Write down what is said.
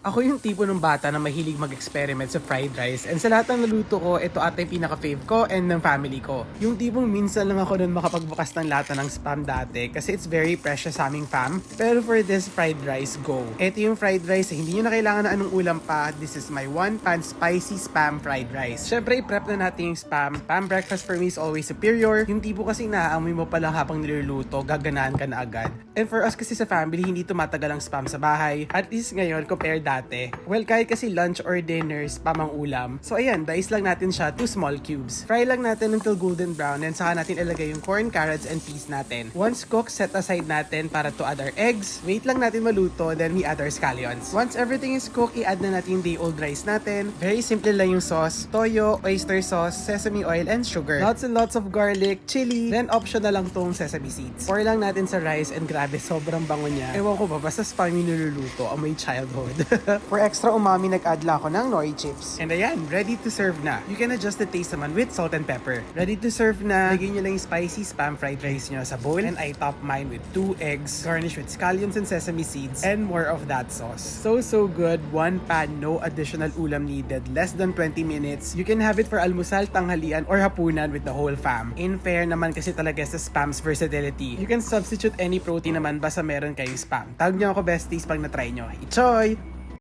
Ako yung tipo ng bata na mahilig mag-experiment sa fried rice, and sa lahat ng naluto ko, ito ata yung pinaka-fave ko and ng family ko. Yung tipong minsan lang ako nun makapagbukas ng lata ng Spam dati kasi it's very precious sa aming fam. Pero for this fried rice, go. Ito yung fried rice, hindi nyo na kailangan na anong ulam pa. This is my one-pan spicy Spam fried rice. Syempre, i-prep na natin yung Spam. Spam breakfast for me is always superior. Yung tipo kasi naaamoy mo pa lang habang niluluto, gaganahan ka na agad. And for us kasi sa family, hindi tumatagal ang Spam sa bahay. At least ngayon, compared dati. Well, kahit kasi lunch or dinner, Spam ang ulam. So ayan, dice lang natin siya to small cubes. Fry lang natin until golden brown, and saka natin ilagay yung corn, carrots, and peas natin. Once cooked, set aside natin para to add our eggs. Wait lang natin maluto, then we add our scallions. Once everything is cooked, i-add na natin yung day-old rice natin. Very simple lang yung sauce. Toyo, oyster sauce, sesame oil, and sugar. Lots and lots of garlic, chili, then optional lang tong sesame seeds. Pour lang natin sa rice, and grabe, sobrang bango niya. Ewan ko ba, basta Spam yung niluluto, amoy childhood. For extra umami, nag-add lang ako ng nori chips. And ayan, ready to serve na. You can adjust the taste naman with salt and pepper. Ready to serve na. Lagyan nyo lang yung spicy Spam fried rice nyo sa bowl. And I top mine with 2 eggs, garnished with scallions and sesame seeds, and more of that sauce. So good. One pan, no additional ulam needed. Less than 20 minutes. You can have it for almusal, tanghalian, or hapunan with the whole fam. In fair naman kasi talaga sa Spam's versatility. You can substitute any protein naman basta meron kayong Spam. Tawag nyo ako besties pag na-try nyo. Enjoy!